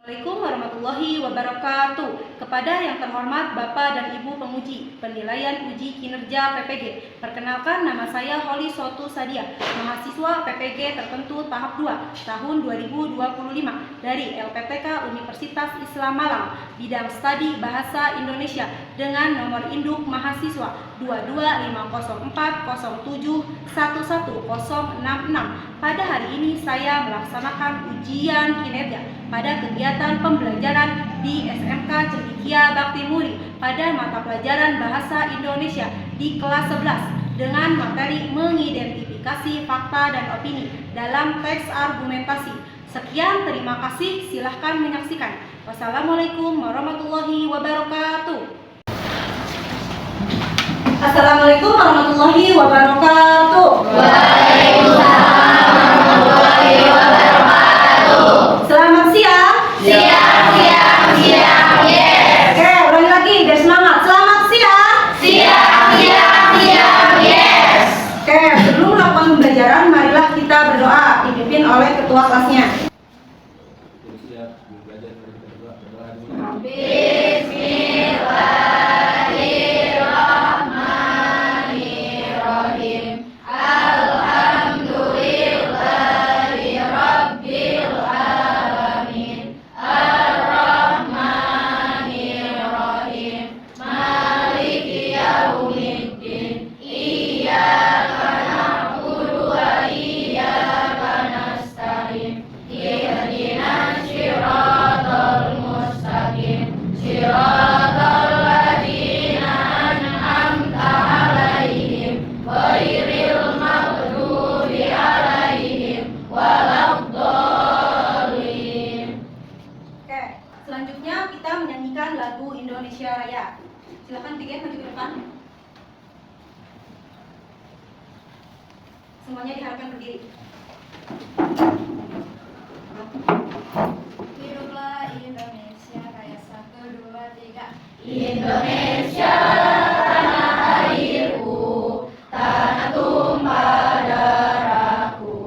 Assalamualaikum warahmatullahi wabarakatuh. Kepada yang terhormat Bapak dan Ibu penguji penilaian uji kinerja PPG, perkenalkan nama saya Holi Sotu Sadia, mahasiswa PPG tertentu tahap 2 tahun 2025 dari LPTK Universitas Islam Malang, bidang studi Bahasa Indonesia dengan nomor induk mahasiswa 2250407110066. Pada hari ini saya melaksanakan ujian kinerja pada kegiatan pembelajaran di SMK Cendekia Bakti Muri pada mata pelajaran Bahasa Indonesia di kelas 11 dengan materi mengidentifikasi fakta dan opini dalam teks argumentasi. Sekian, terima kasih, silahkan menyaksikan. Wassalamualaikum warahmatullahi wabarakatuh. Assalamualaikum warahmatullahi wabarakatuh. Waalaikumsalam warahmatullahi wabarakatuh. Selamat siang. Siang, yes. Oke, ulangi lagi, biar semangat. Selamat siang. Siang, yes. Oke, sebelum melakukan pembelajaran, marilah kita berdoa dipimpin oleh ketua kelasnya. Bismillahirrahmanirrahim. Alhamdulillahi rabbil alamin. Ar-Rahmanirrahim. Maliki yaumiddin. Iyyaka na'budu wa iyyaka nasta'in. Ihdinas siratal mustaqim. Siratal ladzina an'amta 'alaihim ghairil maghdubi 'alaihim waladdallin. Oke, selanjutnya kita menyanyikan lagu Indonesia Raya. Silakan tiga maju ke depan. Semuanya diharapkan berdiri. Hiduplah Indonesia Raya, 1, 2, 3. Indonesia tanah airku, tanah tumpah darahku.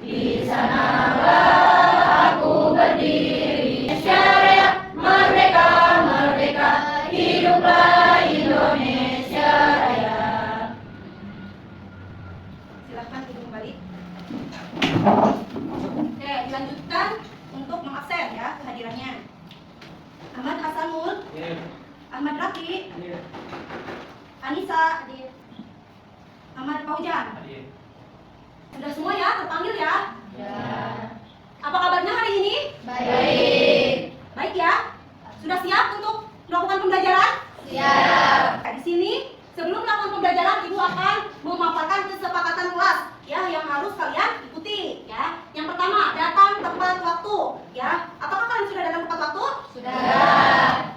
Di sanalah aku berdiri. Indonesia Raya, merdeka, merdeka. Hiduplah Indonesia Raya. Silakan duduk kembali. Oke, dilanjutkan untuk mengabsen ya kehadirannya. Ahmad Hasanul, Ahmad Rafi, Anissa, Ahmad Paujan. Sudah semua ya terpanggil ya? Ya. Apa kabarnya hari ini? Baik. Baik ya? Sudah siap untuk melakukan pembelajaran? Siap. Di sini sebelum melakukan pembelajaran Ibu akan memaparkan kesepakatan kelas ya yang harus kalian ikuti ya. Yang pertama, datang tepat waktu ya. Apakah kalian sudah datang tepat waktu? Sudah.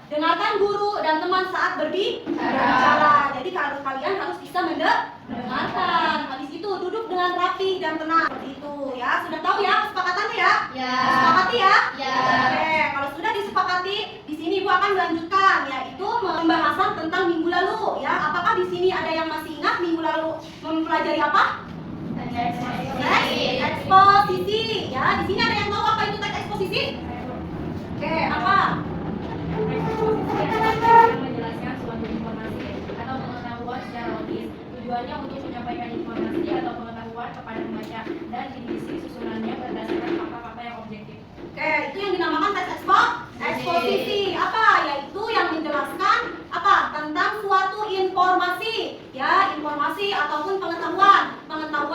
Dengarkan guru dan teman saat berbicara. Jadi kalau kalian harus bisa mendengarkan. Habis itu duduk dengan rapi dan tenang seperti itu ya. Sudah tahu ya kesepakatannya ya? Ya. Sepakati ya? Ya. Oke, kalau sudah disepakati, di sini Ibu akan melanjutkan yaitu pembahasan tentang minggu lalu ya. Apakah di sini ada yang masih ingat minggu lalu mempelajari apa? Teks eksposisi ya. Di sini ada yang tahu apa itu teks eksposisi? Oke, apa? Yang menjelaskan suatu informasi atau pengetahuan secara logis. Tujuannya untuk menyampaikan informasi atau pengetahuan kepada pembaca dan diisi susunannya berdasarkan fakta-fakta yang objektif. Oke, itu yang dinamakan teks eksposisi. Apa? Yaitu yang menjelaskan apa? Tentang suatu informasi ya, informasi ataupun pengetahuan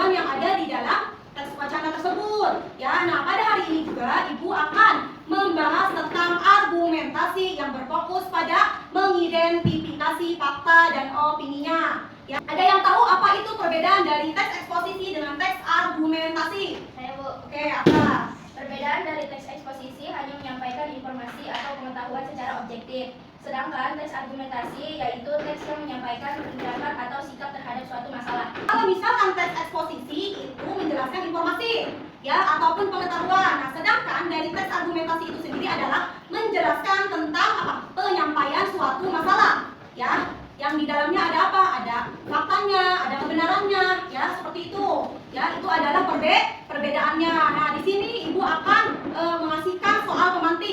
yang ada di dalam teks wacana tersebut ya. Nah, pada hari ini juga Ibu akan membahas tentang argumentasi yang berfokus pada mengidentifikasi fakta dan opininya ya. Ada yang tahu apa itu perbedaan dari teks eksposisi dengan teks argumentasi? Saya, Bu. Oke, apa? Perbedaan dari teks eksposisi hanya menyampaikan informasi atau pengetahuan secara objektif. Sedangkan teks argumentasi yaitu teks yang menyampaikan pendapat atau sikap terhadap suatu masalah. Kalau misalkan teks eksposisi itu menjelaskan informasi ya ataupun pengetahuan. Nah, sedangkan dari teks argumentasi itu sendiri adalah menjelaskan tentang apa? Penyampaian suatu masalah ya. Yang di dalamnya ada apa? Ada faktanya, ada kebenarannya ya, seperti itu. Ya, itu adalah perbedaannya. Nah, di sini Ibu akan mengasihkan soal pemantik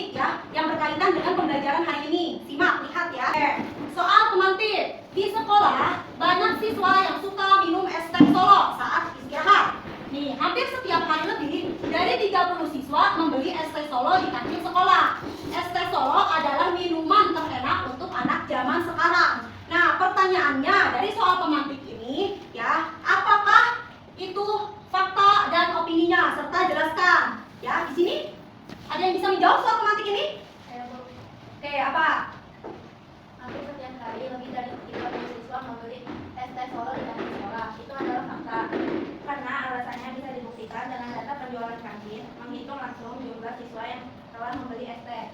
berkaitan dengan pembelajaran hari ini. Simak, lihat ya. Oke, soal pemantik. Di sekolah, banyak siswa yang suka minum es teh Solo saat istirahat. Nih, hampir setiap hari lebih dari 30 siswa membeli es teh Solo di kantin sekolah. Es teh Solo adalah minuman terenak untuk anak zaman sekarang. Nah, pertanyaannya dari soal pemantik ini, ya, apakah itu fakta dan opininya serta jelaskan. Ya, di sini ada yang bisa menjawab soal pemantik ini? Oke, apa? Hampir setiap hari lebih dari 30 siswa membeli es teh Solo di kantin sekolah. Itu adalah fakta. Karena alasannya bisa dibuktikan dengan data penjualan kantin, menghitung langsung jumlah siswa yang telah membeli es teh.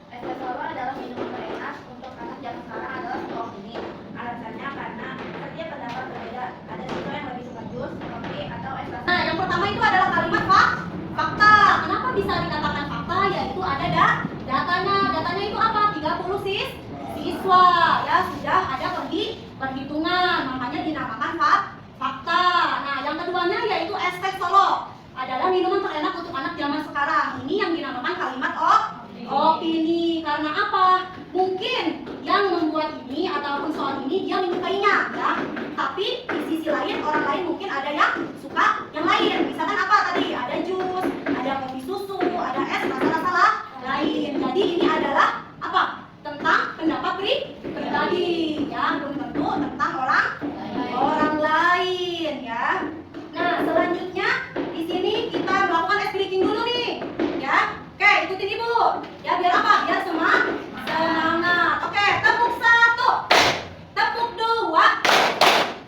Es teh Solo adalah minuman terenak untuk anak zaman sekarang adalah sebuah opini. Alasannya karena setiap pendapat berbeda. Ada siswa yang lebih suka jus, kopi, atau es Nah, teh. yang pertama itu adalah kalimat fakta. Kenapa bisa dikatakan fakta? Yaitu ada datanya. Datanya itu apa? 30 siswa. Ya, sudah ada perhitungan. Makanya dinamakan fakta. Nah, yang keduanya yaitu es teh Solo adalah minuman terenak untuk anak zaman sekarang. Ini yang dinamakan kalimat opini. Karena apa? Mungkin yang membuat ini ataupun soal ini dia menyukainya, ya. Tapi di sisi lain orang lain mungkin ada yang suka yang lain. Misalkan apa tadi? Ada jus, ada kopi susu, ada es rasa-rasa lain. Jadi ini adalah apa? Tentang pendapat pribadi, ya. Belum tentu tentang orang lain, ya. Nah, selanjutnya di sini kita melakukan ice breaking dulu nih, ya. Oke, ikutin Ibu. Ya, biar apa? Biar semangat. Oke, tepuk 1, tepuk 2,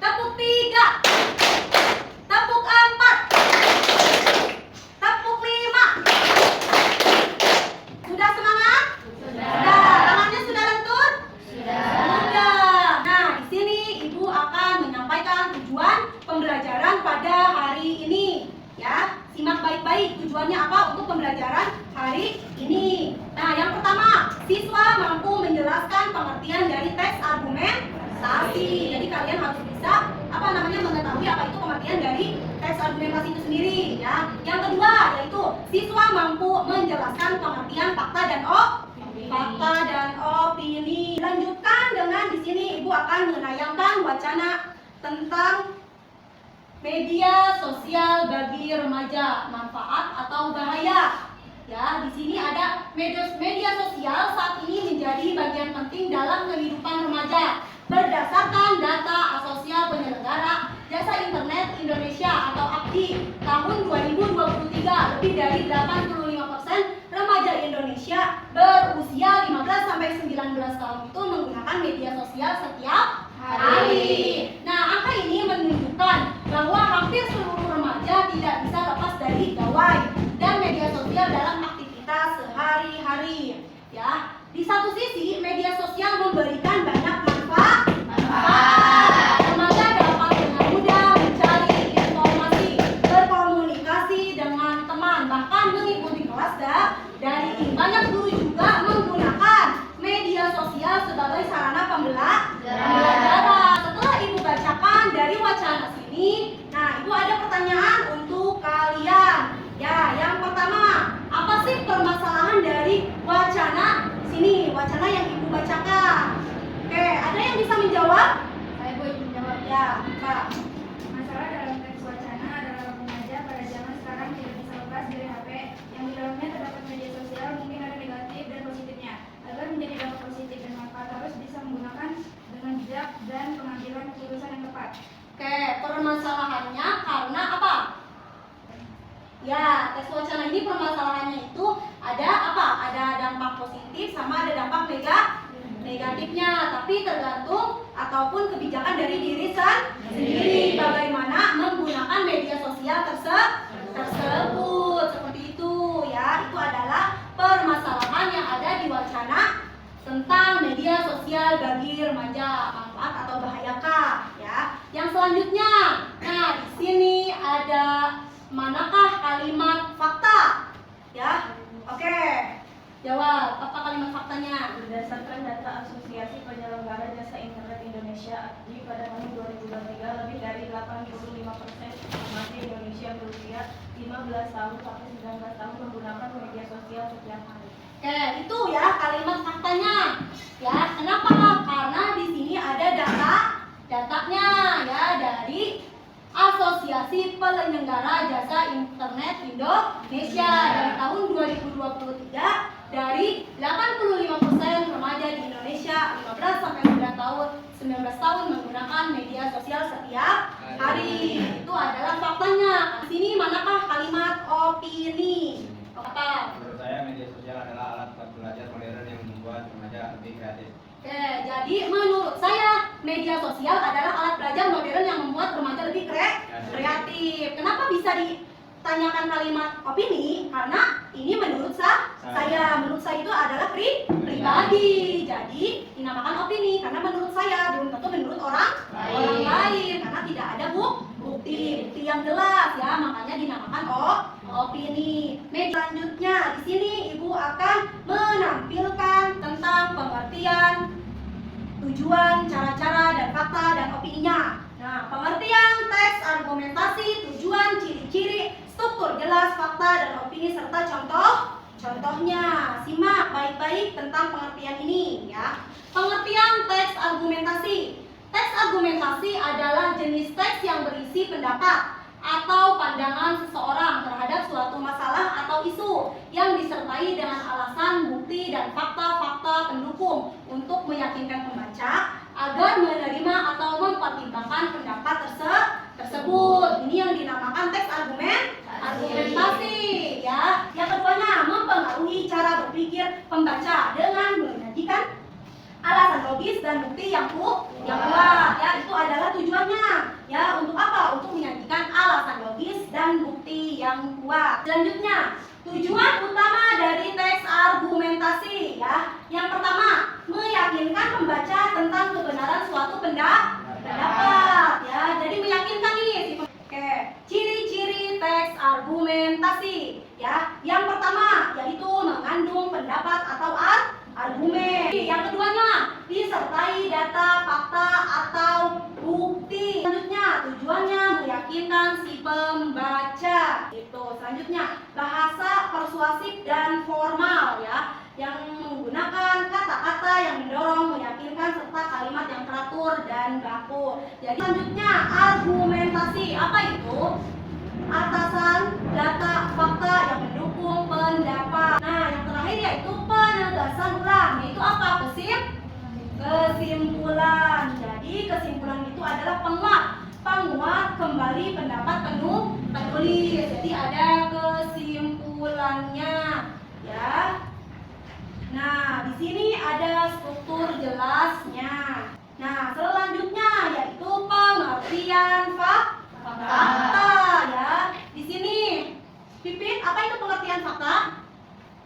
tepuk 3, tepuk 4, tepuk 5. Sudah semangat? Sudah. Tangannya sudah lentur? Sudah. Nah, di sini Ibu akan menyampaikan tujuan pembelajaran pada hari ini. Ya, simak baik-baik tujuannya apa untuk pembelajaran hari ini. Nah, yang pertama, siswa mampu menjelaskan pengertian dari teks argumentasi. Jadi kalian harus bisa mengetahui apa itu pengertian dari teks argumentasi itu sendiri, ya. Yang kedua yaitu siswa mampu menjelaskan pengertian fakta dan opini. Lanjutkan dengan di sini Ibu akan menayangkan wacana tentang media sosial bagi remaja, manfaat atau bahaya. Ya, di sini ada media sosial saat ini menjadi bagian penting dalam kehidupan remaja. Berdasarkan data Asosiasi Penyelenggara Jasa Internet Indonesia atau API tahun 2023, lebih dari 85% remaja Indonesia berusia 15 sampai 19 tahun itu menggunakan media sosial setiap hari. Nah, angka ini menunjukkan bahwa hampir seluruh remaja tidak bisa lepas dari gawai dan media sosial dalam aktivitas sehari-hari. Ya, di satu sisi media sosial memberikan banyak manfaat. Remaja dapat dengan mudah mencari informasi, berkomunikasi dengan teman, bahkan mengikuti kelas daring. Banyak guru juga menggunakan media sosial sebagai sarana pembelajaran. Setelah Ibu bacakan dari wacana sini, nah Ibu ada pertanyaan untuk kalian. Ya, yang pertama, apa sih permasalahan dari wacana sini? Wacana yang Ibu bacakan. Oke, ada yang bisa menjawab? Saya boleh menjawab. Ya, Kak. Masalah dalam teks wacana adalah remaja pada zaman sekarang tidak bisa lepas dari HP yang di dalamnya terdapat media sosial, mungkin ada negatif dan positifnya. Agar menjadi dampak positif dan manfaat harus bisa menggunakan dengan bijak dan pengambilan keputusan yang tepat. Oke, permasalahannya karena apa? Ya, tes wacana ini permasalahannya itu ada apa? Ada dampak positif sama ada dampak negatifnya, tapi tergantung ataupun kebijakan dari diri sendiri bagaimana menggunakan media sosial tersebut. Seperti itu, ya. Itu adalah permasalahan yang ada di wacana tentang media sosial bagi remaja, manfaat atau bahayakah, ya. Yang selanjutnya, nah di sini ada manakah kalimat fakta? Ya, oke. Jawab, apa kalimat faktanya? Berdasarkan data Asosiasi Penyelenggara Jasa Internet Indonesia API pada tahun 2023, lebih dari 85% remaja Indonesia berusia 15 tahun sampai 19 tahun menggunakan media sosial setiap hari. Oke, itu ya kalimat faktanya. Ya, kenapa? Karena di sini ada datanya ya dari Asosiasi Penyelenggara Jasa Internet Indonesia dari tahun 2023 dari 85% remaja di Indonesia 15 sampai 19 tahun menggunakan media sosial setiap hari. Itu adalah faktanya. Di sini manakah kalimat opini? Apa? Menurut saya media sosial adalah alat belajar modern yang membuat remaja lebih kreatif. Oke, jadi menurut saya media sosial adalah alat belajar modern yang membuat remaja lebih kreatif. Kenapa bisa ditanyakan kalimat opini? Karena ini menurut saya. Menurut saya itu adalah pribadi. Jadi dinamakan opini karena menurut saya, belum tentu menurut orang lain karena tidak ada bukti yang jelas ya, makanya dinamakan opini. Selanjutnya di sini Ibu akan menampilkan tentang pengertian, tujuan, cara-cara dan fakta dan opininya. Nah, pengertian, teks, argumentasi, tujuan, ciri-ciri, struktur jelas, fakta dan opini serta contohnya. Simak baik-baik tentang pengertian ini ya. Pengertian teks argumentasi. Teks argumentasi adalah jenis teks yang berisi pendapat atau pandangan seseorang terhadap suatu masalah atau isu yang disertai dengan alasan, bukti, dan fakta-fakta pendukung untuk meyakinkan pembaca agar menerima atau mempertimbangkan pendapat tersebut. Ini yang dinamakan teks argumentasi ya. Yang keduanya, mempengaruhi cara berpikir pembaca dengan menyajikan alasan logis dan bukti yang kuat ya. Itu adalah tujuannya ya. Untuk apa? Untuk menyajikan alasan logis dan bukti yang kuat. Selanjutnya, tujuan utama dari teks argumentasi ya. Yang pertama, meyakinkan pembaca tentang kebenaran suatu pendapat ya. Jadi meyakinkan nih. Oke, ciri-ciri teks argumentasi ya. Yang pertama yaitu mengandung pendapat atau argumen. Yang keduanya, disertai data, fakta, atau bukti. Selanjutnya, tujuannya meyakinkan si pembaca. Itu. Selanjutnya, bahasa persuasif dan formal ya, yang menggunakan kata-kata yang mendorong, meyakinkan serta kalimat yang teratur dan baku. Jadi selanjutnya, argumentasi. Apa itu? Atasan, data, fakta yang mendukung pendapat. Nah, yang terakhir yaitu penegasan ulang. Yaitu apa? Kesimpulan. Jadi kesimpulan itu adalah penguat kembali pendapat penulis. Jadi ada kesimpulannya ya. Nah, di sini ada struktur jelasnya. Nah, selanjutnya yaitu pengertian fakta ya. Di sini Pipit, apa itu pengertian fakta?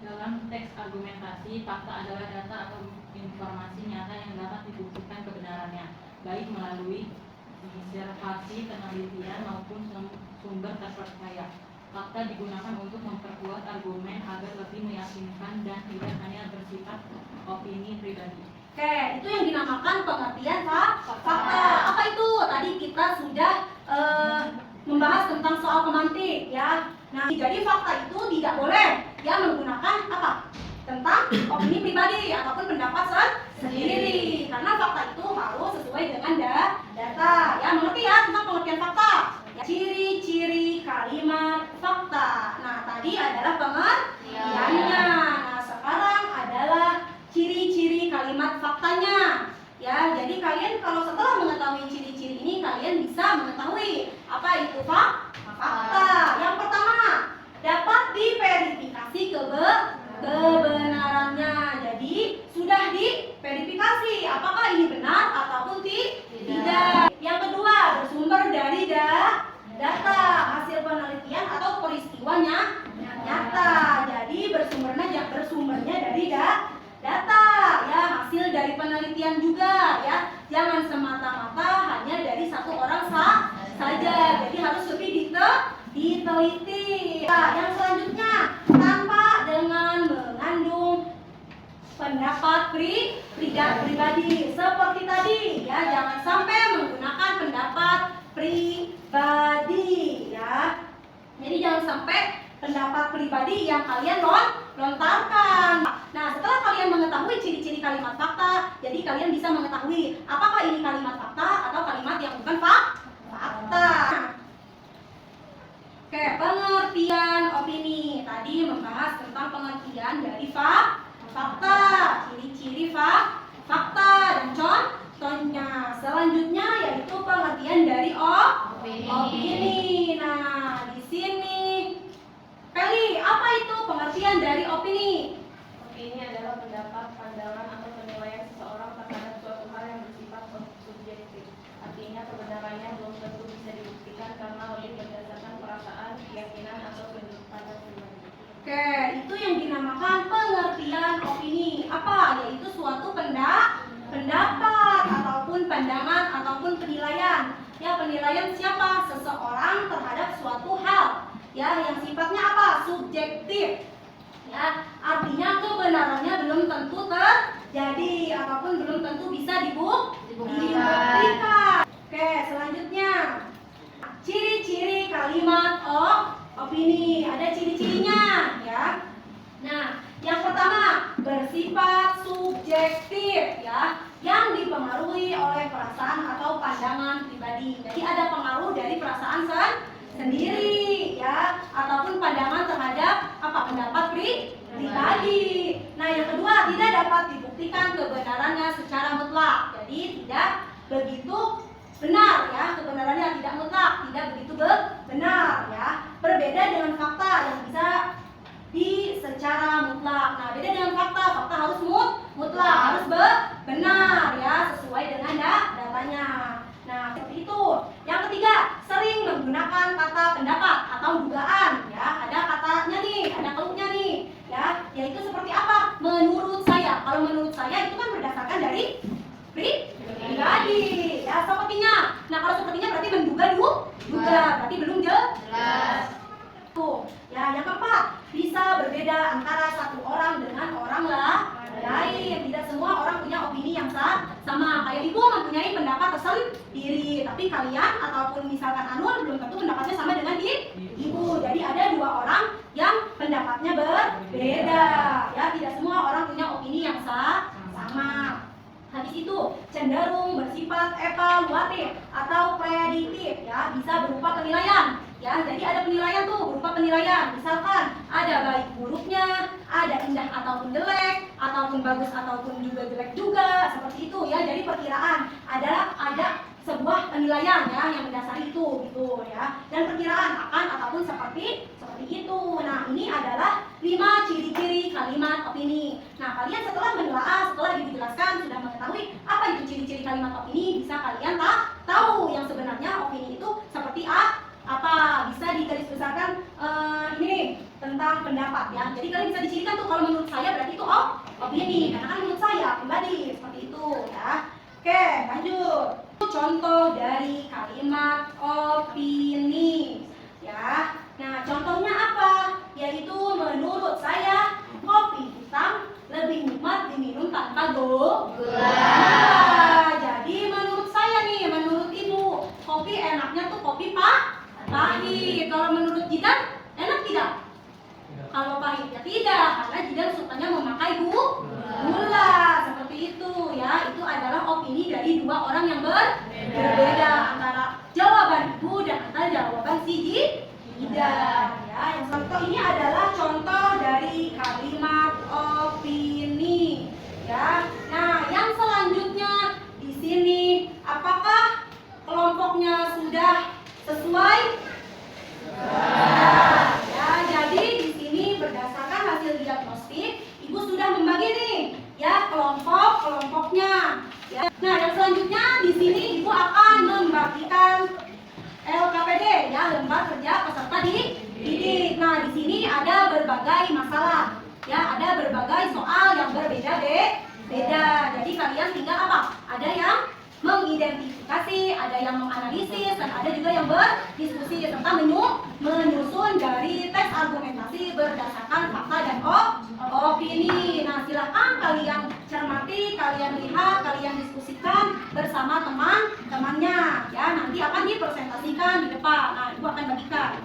Dalam teks argumentasi, fakta adalah data atau informasi nyata yang dapat dibuktikan kebenarannya, baik melalui observasi, penelitian maupun sumber terpercaya. Fakta digunakan untuk memperkuat argumen agar lebih meyakinkan dan tidak hanya bersifat opini pribadi. Oke, itu yang dinamakan pengertian fakta. Apa itu? Tadi kita sudah membahas tentang soal pemantik ya. Nah, jadi fakta itu tidak boleh ya menggunakan apa? Tentang opini pribadi ataupun pendapat sendiri. Karena fakta itu harus sesuai dengan data. Ya, mengerti ya tentang pengertian fakta. Ya, ciri-ciri kalimat fakta. Nah, tadi adalah pengertiannya. Nah, sekarang adalah ciri-ciri kalimat faktanya. Ya, jadi kalian kalau setelah mengetahui ciri-ciri ini kalian bisa mengetahui apa itu fakta. Yang pertama, dapat diverifikasi kebenarannya. Jadi sudah diverifikasi apakah ini benar ataupun tidak. Yang kedua, bersumber dari data, hasil penelitian atau peristiwanya nyata. Jadi bersumbernya dari data ya, hasil dari penelitian juga ya. Jangan semata-mata hanya dari satu orang saja. Jadi harus lebih diteliti. Nah, yang selanjutnya, tanpa dengan mengandung pendapat pribadi seperti tadi ya. Jangan sampai menggunakan pendapat pribadi ya. Jadi jangan sampai pendapat pribadi yang kalian lontarkan. Nah, setelah kalian mengetahui ciri-ciri kalimat fakta, jadi kalian bisa mengetahui apakah ini kalimat fakta atau kalimat yang bukan fakta. Oke, pengertian opini. Tadi membahas tentang pengertian dari fakta, ciri-ciri fakta dan contohnya. Selanjutnya yaitu pengertian dari opini. Nah, di sini Peli, apa itu pengertian dari opini? Opini adalah pendapat, pandangan, atau penilaian seseorang terhadap suatu hal yang bersifat subjektif. Artinya kebenarannya belum tentu bisa dibuktikan karena lebih berdasarkan perasaan, keyakinan, atau sudut pandang pribadi. Oke, itu yang dinamakan pengertian opini. Apa? Yaitu suatu pendapat ataupun pandangan ataupun penilaian. Ya, penilaian siapa? Seseorang terhadap suatu hal. Ya, yang sifatnya apa? Subjektif. Ya, artinya kebenarannya belum tentu terjadi ataupun belum tentu bisa dibuktikan. Oke, selanjutnya ciri-ciri kalimat opini. Ada ciri-cirinya, ya. Nah, yang pertama bersifat subjektif, ya, yang dipengaruhi oleh perasaan atau pandangan pribadi. Jadi ada pengaruh dari perasaan sendiri, ya, ataupun pandangan terhadap pendapat pribadi. Nah, yang kedua tidak dapat dibuktikan kebenarannya secara mutlak. Jadi tidak begitu benar, ya, kebenarannya tidak mutlak, tidak begitu benar, ya. Berbeda dengan fakta yang bisa secara mutlak. Nah, beda dengan fakta harus mutlak, harus benar, ya, sesuai dengan datanya. Nah, seperti itu. Yang ketiga, sering menggunakan kata pendapat atau dugaan, ya. Ada katanya nih, ada keluknya nih, ya. Yaitu seperti apa? Menurut saya. Kalau menurut saya itu kan berdasarkan dari pribadi, ya, sepertinya. Nah, kalau sepertinya berarti menduga berarti belum jelas. Tuh, ya, yang keempat, bisa berbeda antara satu orang dengan orang lain. Tidak semua orang punya opini yang sama. Kayak Ibu mempunyai pendapat tersendiri, tapi kalian ataupun misalkan Anwar belum tentu pendapatnya sama dengan Ibu. Jadi ada dua orang yang pendapatnya berbeda. Ya, tidak semua orang punya opini yang sama. Habis itu cenderung bersifat evaluatif atau prediktif, ya, bisa berupa penilaian. Ya, jadi ada penilaian tuh, berupa penilaian. Misalkan ada baik buruknya, ada indah ataupun jelek, ataupun bagus ataupun juga jelek juga, seperti itu, ya. Jadi perkiraan adalah ada sebuah penilaian, ya, yang mendasari itu, gitu, ya. Dan perkiraan akan ataupun seperti itu. Nah, ini adalah 5 ciri-ciri kalimat opini. Nah, kalian setelah menelaah, setelah dijelaskan, sudah mengetahui apa itu ciri-ciri kalimat opini, bisa kalian tahu yang sebenarnya opini itu seperti apa. Bisa digarisbesarkan ini nih, tentang pendapat, ya. Jadi kalian bisa dicirikan tuh, kalau menurut saya berarti itu opini, karena kan menurut saya pribadi, seperti itu, ya. Oke, lanjut. Contoh dari kalimat opini, ya. Nah, contohnya apa? Yaitu menurut saya kopi hitam lebih nikmat diminum tanpa gula. Jadi menurut saya nih, menurut Ibu, kopi enaknya tuh kopi pahit. Kalau menurut Jidan, enak tidak? Kalau pahit ya tidak, karena Jidan sukanya memakai gula. Seperti itu, ya. Itu adalah opini dari dua orang yang berbeda antara jawaban Ibu dan antara jawaban si Jidan, ya. Yang contoh ini adalah contoh dari kalimat opini, ya. Nah, yang selanjutnya di sini, apakah kelompoknya sudah sesuai? Ya, jadi di sini berdasarkan hasil diagnostik, Ibu sudah membagi nih, ya, kelompoknya. Ya. Nah, yang selanjutnya di sini Ibu akan membagikan LKPD, ya, lembar kerja peserta didik. Nah, di sini ada berbagai masalah, ya, ada berbagai soal yang berbeda-beda. Jadi kalian tinggal apa? Ada yang mengidentifikasi, ada yang menganalisis, dan ada juga yang berdiskusi serta menyusun dari teks argumentasi berdasarkan fakta dan opini. Nah, silahkan kalian cermati, kalian lihat, kalian diskusikan bersama teman-temannya, ya. Nanti akan dipresentasikan di depan. Nah, Ibu akan bagikan.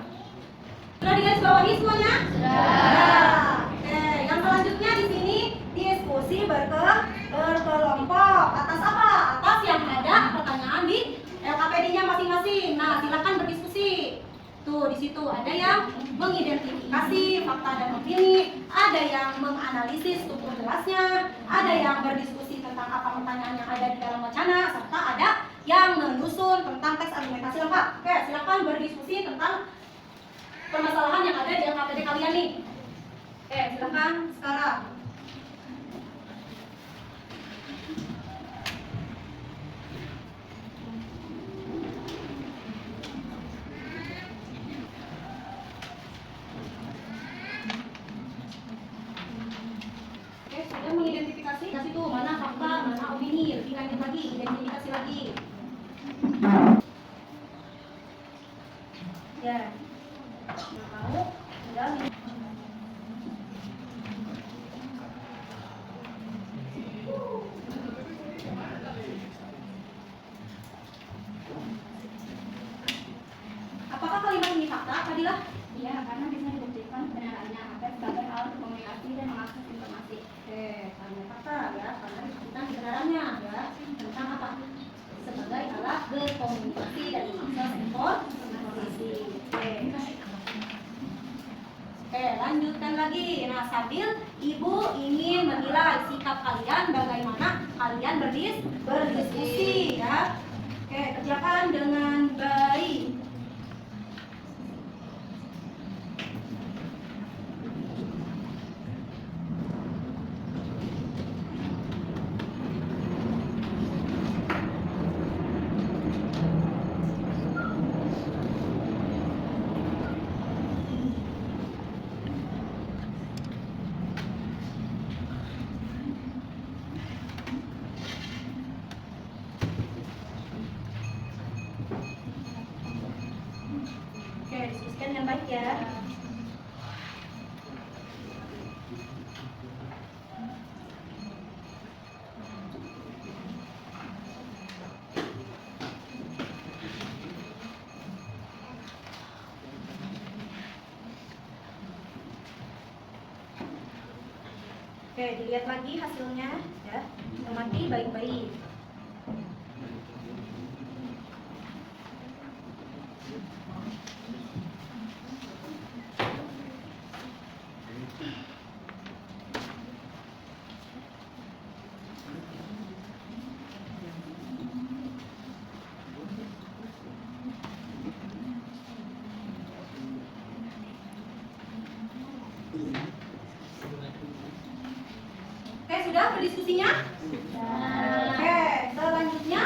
Sudah digarisbawahi semuanya? Sudah. Oke, yang selanjutnya di sini diskusi berkelompok. Atas apa? Atas yang ada pertanyaan di LKPD-nya masing-masing. Nah, silakan berdiskusi. Tuh, di situ ada yang mengidentifikasi fakta dan opini, ada yang menganalisis struktur jelasnya, ada yang berdiskusi tentang apa pertanyaan yang ada di dalam wacana, serta ada yang menyusun tentang teks argumentasi lengkap. Oke, silakan berdiskusi tentang permasalahan yang ada di LKPD kalian nih. Oke, silakan sekarang. Oke, sudah mengidentifikasi kasih tuh mana fakta, mana opini, lebih lanjut lagi, identifikasi lagi. Ya. Mau sudah apakah kalimat ini fakta, Fadilah? Iya, karena bisa dibuktikan kebenarannya akan sebagai alat komunikasi dan mengakses informasi. Oke, kalimat fakta ya, karena disebutkan kebenarannya ya tentang apa? Sebagai alat berkomunikasi dan mengakses informasi. Oke, lanjutkan lagi. Nah, sambil ibu ingin menilai sikap kalian bagaimana kalian berdiskusi ya. Oke, kerjakan dengan baik. Oke, diskusikan dengan baik ya. Oke, dilihat lagi hasilnya ya. Cermati baik-baik. Oke, sudah berdiskusinya? Oke, selanjutnya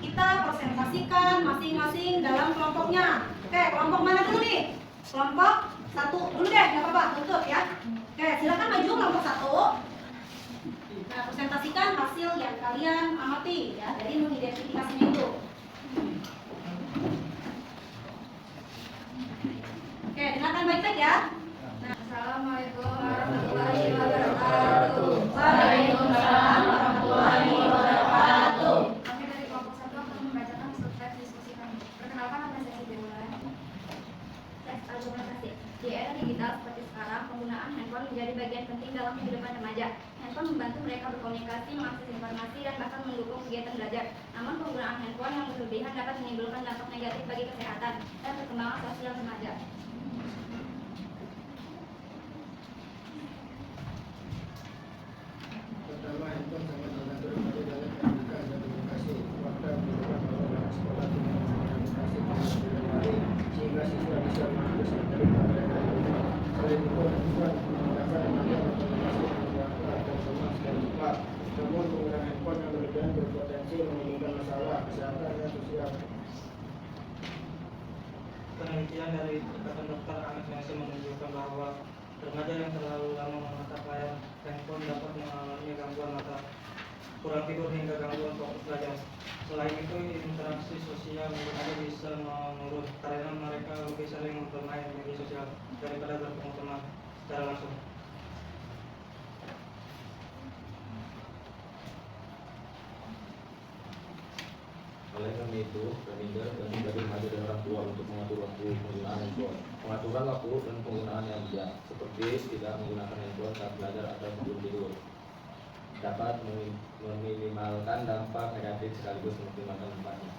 kita presentasikan masing-masing dalam kelompoknya. Oke, kelompok mana dulu nih? Kelompok 1 dulu deh, nggak apa-apa, tutup ya. Oke, silakan maju kelompok 1. Nah, presentasikan hasil yang kalian amati ya dari mengidentifikasinya itu. Oke, dengarkan baik-baik ya. Assalamualaikum warahmatullahi wabarakatuh. Waalaikumsalam warahmatullahi wabarakatuh. Kami dari kelompok 1 akan membacakan hasil teks diskusi kami. Perkenalkan, nama saya Siti Mulai. Teks argumentasi. Di era digital seperti sekarang, penggunaan handphone menjadi bagian penting dalam kehidupan remaja. Handphone membantu mereka berkomunikasi, mengakses informasi, dan bahkan mendukung kegiatan belajar. Namun, penggunaan handphone yang berlebihan dapat menimbulkan dampak negatif bagi kesehatan dan perkembangan sosial remaja. Pertama, handphone sangat membantu remaja dalam pendidikan dan komunikasi. Fakta menunjukkan bahwa banyak sekolah tidak menggunakan aplikasi dengan baik, sehingga siswa bisa mengakses materi pelajaran dari rumah. Selain itu, handphone memudahkan remaja berkomunikasi dengan keluarga dan teman secara cepat. Namun, penggunaan handphone yang berlebihan berpotensi menimbulkan masalah kesehatan dan sosial. Penelitian dari Ikatan Dokter Anak Indonesia menunjukkan bahwa remaja yang terlalu lama menatap layar handphone dapat mengalami gangguan mata, kurang tidur hingga gangguan fokus belajar. Selain itu, interaksi sosial remaja bisa menurun karena mereka lebih sering bermain media sosial daripada bertemu teman secara langsung. Oleh karena yaitu reminder dan juga remaja dan orang tua untuk mengatur waktu penggunaan handphone. Pengaturan waktu dan penggunaan yang bijak, seperti tidak menggunakan handphone saat belajar atau sebelum tidur, dapat meminimalkan dampak negatif sekaligus mengoptimalkan manfaatnya.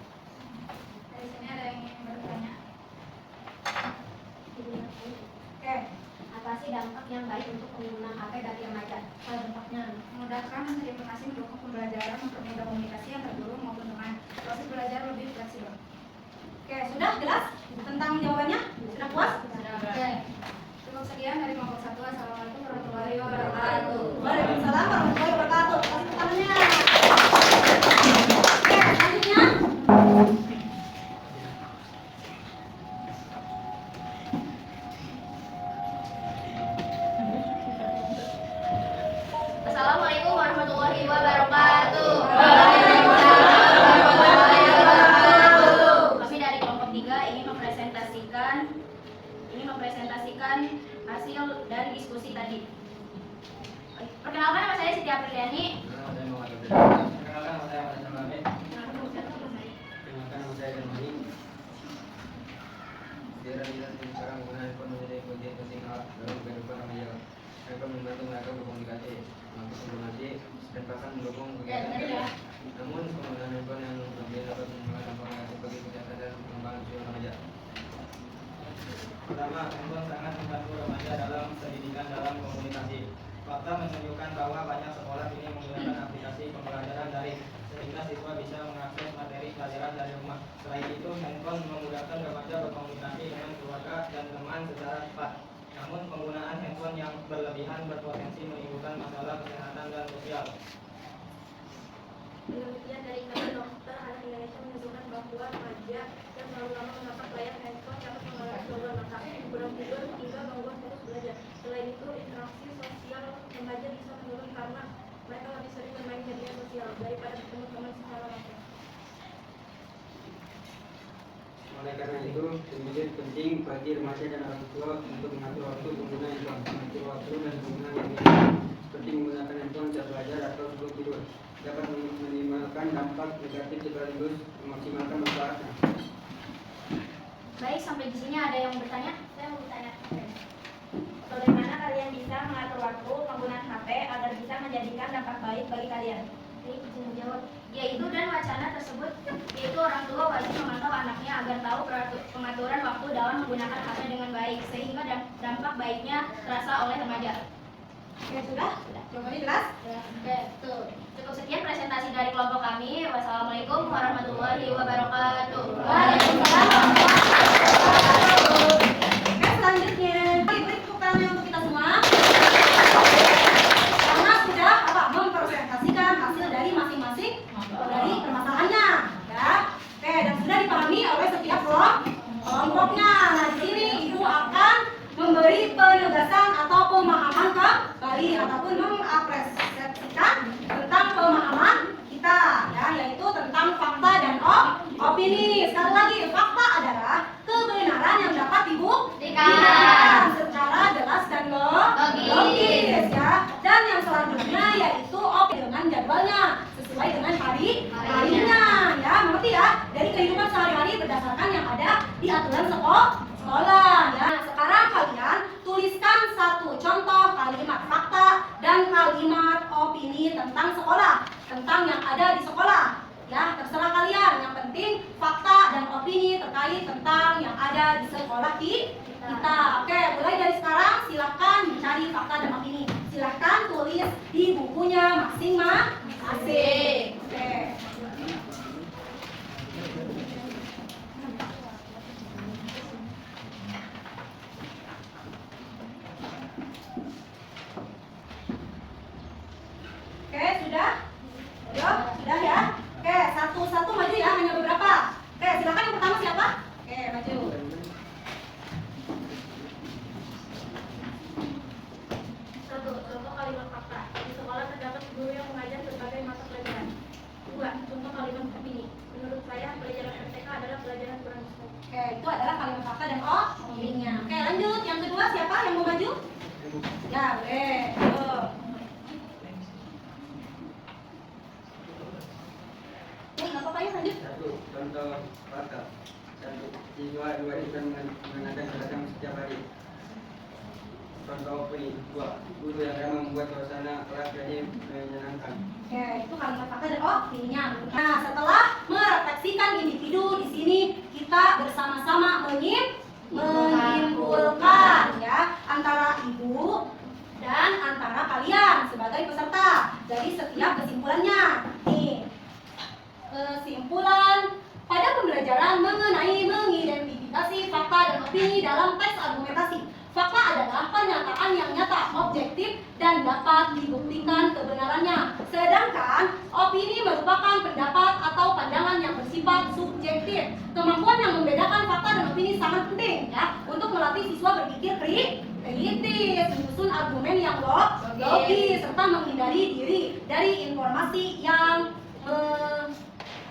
Dari sini ada yang ingin bertanya? Oke. Apa sih dampak yang baik untuk pengguna HP bagi remaja? Kalau dampaknya Memudahkan menginformasi, mendukung pembelajaran, mempermudah komunikasi antar guru maupun teman. Proses belajar lebih fleksibel. Oke, sudah jelas tentang jawabannya? Sudah puas? Oke. Cukup sekian dari kelompok 1. Assalamualaikum warahmatullahi wabarakatuh. Waalaikumsalam warahmatullahi wabarakatuh. Kasih tangannya. Oke, selanjutnya. Assalamualaikum warahmatullahi wabarakatuh. Kami dari kelompok 3 ingin mempresentasikan hasil dari diskusi tadi. Perkenalkan, nama saya Siti Apriliani. Saya mau ngatur Perkenalkan, nama saya Ahmad Syamami. Perkenalkan, nama saya Germani. Dia sekarang menggunakan handphone menjadi bagian penting dalam kehidupan remaja. Handphone membantu mereka berkomunikasi, melakukan komunikasi, dan bahkan mendukung kegiatan. Namun penggunaan handphone yang lebih dapat menimbulkan dampak negatif bagi kesehatan dan perkembangan usia remaja. Pertama, handphone sangat membantu remaja dalam pendidikan dalam komunikasi. Fakta menunjukkan bahwa banyak sekolah kini menggunakan aplikasi pembelajaran daring, sehingga siswa bisa mengakses materi pelajaran dari rumah. Selain itu, handphone memudahkan remaja berkomunikasi dengan keluarga dan teman secara cepat. Namun, penggunaan handphone yang berlebihan berpotensi menimbulkan masalah kesehatan dan sosial. Penelitian dari Ikatan Dokter Anak Indonesia menunjukkan bahwa remaja yang terlalu lama menatap layar handphone dapat mengalami gangguan mata, kurang tidur, hingga gangguan fokus belajar. Selain itu, interaksi sosial remaja bisa menurun karena mereka lebih sering bermain media sosial daripada bertemu teman secara langsung. Oleh karena itu, menjadi penting bagi remaja dan orang tua untuk mengatur waktu pengguna handphone, mengatur waktu dan penggunaan yang bijak, seperti menggunakan handphone saat belajar atau sebelum tidur, dapat meminimalkan dampak negatif sekaligus memaksimalkan manfaatnya. Baik, sampai di sini ada yang bertanya? Saya mau bertanya, bagaimana kalian bisa mengatur waktu penggunaan HP agar bisa menjadikan dampak baik bagi kalian? Ini izin menjawab. Yaitu dan wacana tersebut, yaitu orang tua wajib memantau anaknya agar tahu pengaturan waktu dalam menggunakan HP dengan baik, sehingga dampak baiknya terasa oleh remaja. Oke, sudah? Jawabannya jelas? Oke, tuh. Cukup sekian presentasi dari kelompok kami. Wassalamualaikum warahmatullahi wabarakatuh. Waalaikumsalam warahmatullahi wabarakatuh. Oke, selanjutnya beri tepuk tangan untuk kita semua. Karena sudah mempresentasikan hasil dari masing-masing dari permasalahannya, ya. Oke, dan sudah dipahami oleh setiap kelompoknya. Nah, di sini Ibu akan memberi penegasan atau pemahaman kembali ataupun mengapresiasikan tentang pemahaman kita, ya, yaitu tentang fakta dan opini. Sekali lagi, fakta adalah kebenaran yang dapat dibuktikan secara jelas dan logis, ya. Dan yang selanjutnya yaitu opini dengan jadwalnya sesuai dengan harinya, ya, mengerti ya? Dari kehidupan sehari-hari berdasarkan yang ada di aturan sekolah, ya. Nah, sekarang kalian tuliskan satu contoh kalimat fakta dan kalimat opini tentang sekolah, tentang yang ada di sekolah. Ya, terserah kalian. Yang penting fakta dan opini terkait tentang yang ada di sekolah kita. Oke, mulai dari sekarang silahkan mencari fakta dan opini. Silahkan tulis di bukunya masing-masing. Oke. Oke, sudah? Sudah ya? Oke, satu-satu maju ya, hanya beberapa. Oke, silakan yang pertama siapa? Oke, maju. Satu, contoh kalimat fakta. Di sekolah terdapat guru yang mengajar berbagai mata pelajaran. 2. Contoh kalimat opini. Menurut saya, pelajaran MTK adalah pelajaran kurang sesuai. Oke, itu adalah kalimat fakta dan opininya. Oke, lanjut. Yang kedua siapa yang mau maju? Ya, boleh. Ayo. Nggak apa-apa. Pak, yuk lanjut. Satu, contoh fakta. Satu, siswa diwajibkan menggunakan seragam setiap hari. Contoh opini. Dua, guru yang dapat membuat suasana kelas jadi menyenangkan. Oke, itu kalimat fakta dan opininya. Nah, setelah merefleksikan individu di sini, kita bersama-sama menyimpulkan ya antara ibu dan antara kalian sebagai peserta. Jadi setiap kesimpulannya. Nih, kesimpulan pada pembelajaran mengenai mengidentifikasi fakta dan opini dalam teks argumentasi. Fakta adalah pernyataan yang nyata, objektif, dan dapat dibuktikan kebenarannya. Sedangkan opini merupakan pendapat atau pandangan yang bersifat subjektif. Kemampuan yang membedakan fakta dan opini sangat penting ya untuk melatih siswa berpikir kritis, menyusun argumen yang logis, serta menghindari diri dari informasi yang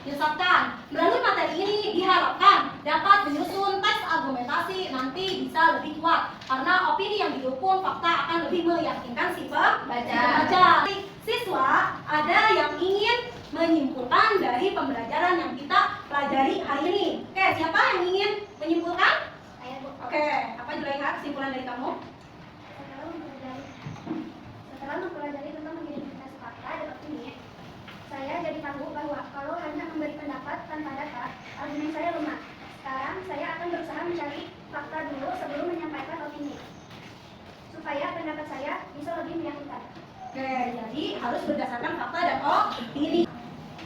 menyesatkan. Melalui materi ini diharapkan dapat menyusun teks argumentasi nanti bisa lebih kuat karena opini yang didukung fakta akan lebih meyakinkan si pembaca. Siswa, ada yang ingin menyimpulkan dari pembelajaran yang kita pelajari hari ini? Oke, siapa yang ingin menyimpulkan? Saya Bu. Oke, apa Julaiha kesimpulan dari kamu? Setelah mempelajari tentang mengidentifikasi fakta dan opini, saya jadi tahu bahwa kalau hanya memberi pendapat tanpa data, argumen saya lemah. Sekarang saya akan berusaha mencari fakta dulu sebelum menyampaikan opini, supaya pendapat saya bisa lebih meyakinkan. Oke, jadi harus berdasarkan fakta dan opini.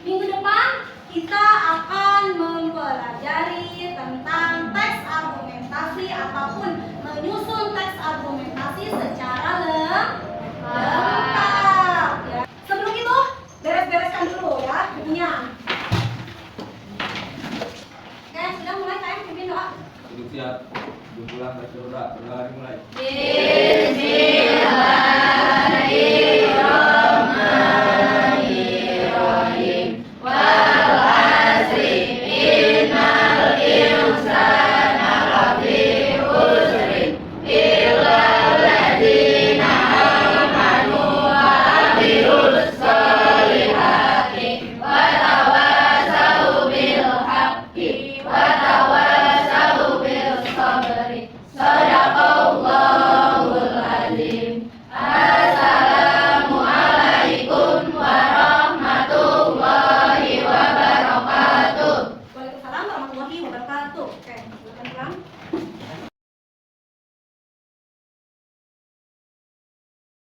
Minggu depan kita akan mempelajari tentang teks argumentasi ataupun menyusun teks argumentasi secara lengkap.